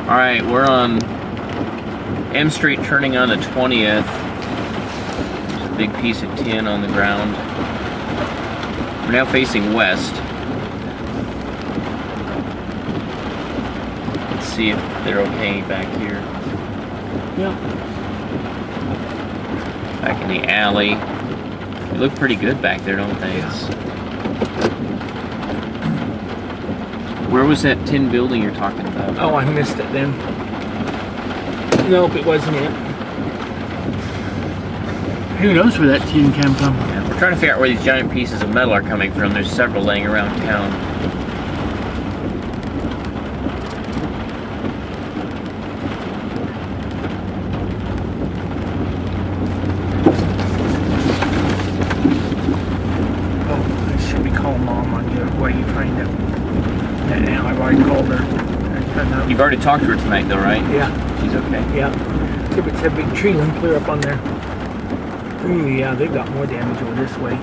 Alright, we're on M Street turning on the 20th. There's a big piece of tin on the ground. We're now facing west. Let's see if they're okay back here. Yeah. Back in the alley. They look pretty good back there, don't they? Where was that tin building you're talking about? Oh, I missed it then. Nope, it wasn't it. Who knows where that tin came from? Yeah, we're trying to figure out where these giant pieces of metal are coming from. There's several laying around town. Oh, I should be calling Mom on you. Where you trying to? Now I've already called her. You've already talked to her tonight, though, right? Yeah. She's okay. Yeah. It's a big tree limb clear up on there. Ooh, yeah, they've got more damage over this way.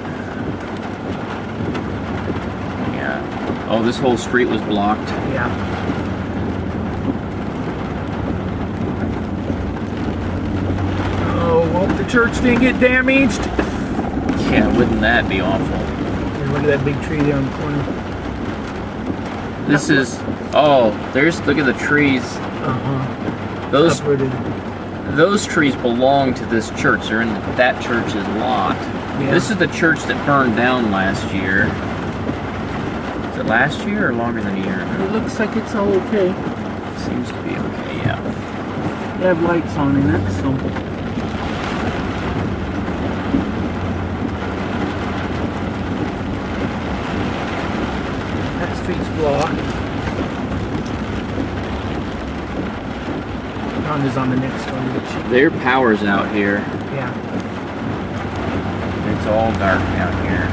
Yeah. Oh, this whole street was blocked. Yeah. Oh, hope the church didn't get damaged. Yeah, wouldn't that be awful? And look at that big tree there on the corner. This is, oh, look at the trees. Those trees belong to this church. They're in that church's lot. Yeah. This is the church that burned down last year. Is it last year or longer than a year ago? It looks like it's all okay. It seems to be okay, yeah. They have lights on in it, so. That street's blocked. Is on the next one. Their power's out here. Yeah. It's all dark down here.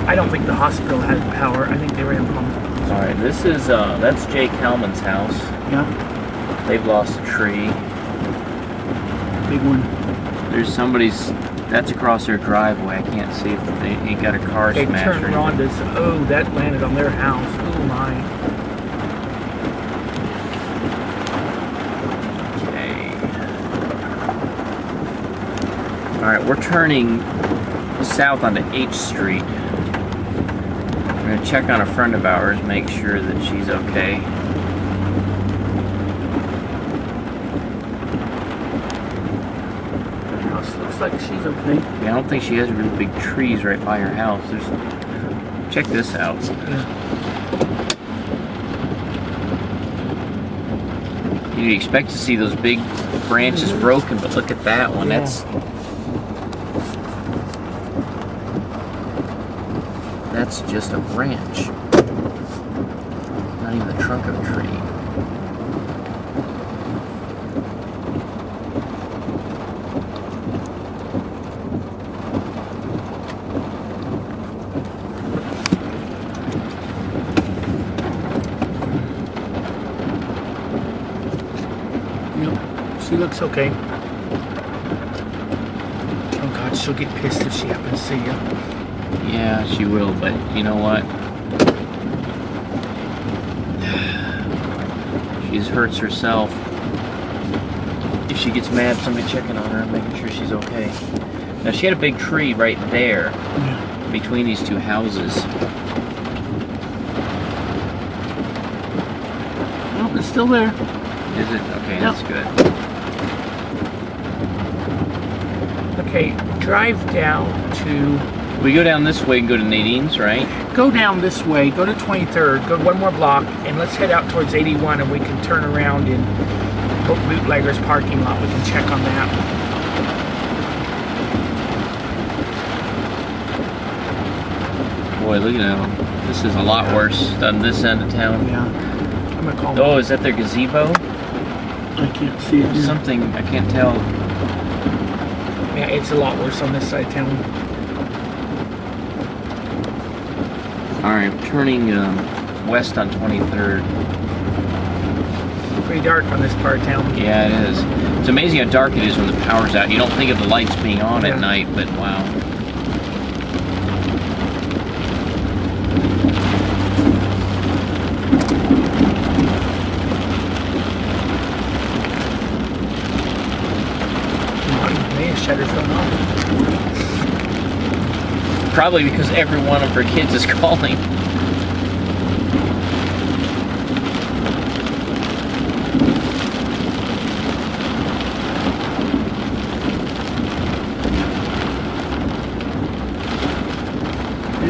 I don't think the hospital had power. I think they were in pump. Alright, this is, that's Jay Kalman's house. Yeah. They've lost a tree. Big one. There's somebody's, that's across their driveway. I can't see if he got a car they smashed. Turned Rhonda's, oh, that landed on their house. Oh my. Alright, we're turning south onto H Street. We're going to check on a friend of ours, make sure that she's okay. The house looks like she's okay. Yeah, I don't think she has really big trees right by her house. Check this out. Yeah. You'd expect to see those big branches broken, but look at that one. Yeah. That's just a branch. Not even the trunk of a tree. Yep, she looks okay. Oh God, she'll get pissed if she happens to see you. Yeah, she will, but you know what? She hurts herself. If she gets mad, somebody checking on her and making sure she's okay. Now, she had a big tree right there, between these two houses. Nope, it's still there. Is it? Okay, Yep. that's good. Okay, drive down to... We go down this way and go to Nadine's, right? Go down this way, go to 23rd, go one more block, and let's head out towards 81, and we can turn around in Bootlegger's parking lot. We can check on that. Boy, look at that. This is a lot worse than this end of town. Yeah. I'm gonna call Oh, is that their gazebo? I can't see it. Something, I can't tell. Yeah, it's a lot worse on this side of town. Alright, turning west on 23rd. Pretty dark on this part of town. Yeah, it is. It's amazing how dark it is when the power's out. You don't think of the lights being on at night, but wow. had her phone off. Probably because every one of her kids is calling.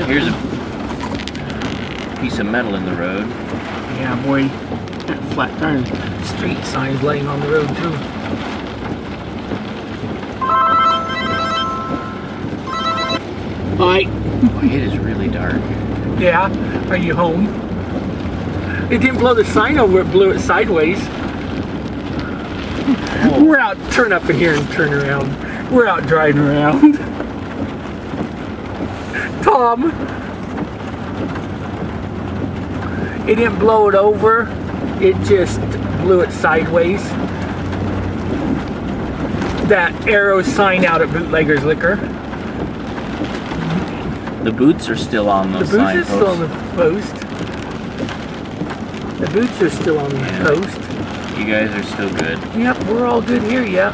Here's a piece of metal in the road. Yeah, boy. That flat darn street signs laying on the road, too. Alright. Boy, it is really dark. Yeah. Are you home? It didn't blow the sign over, it blew it sideways. Oh. We're out, turn up in here and turn around. We're out driving around. Tom. It didn't blow it over, it just blew it sideways. That arrow sign out at Bootlegger's Liquor. The boots are still on those The boots are signposts. still on the post. The boots are still on the post. You guys are still good. Yep, we're all good here, yep.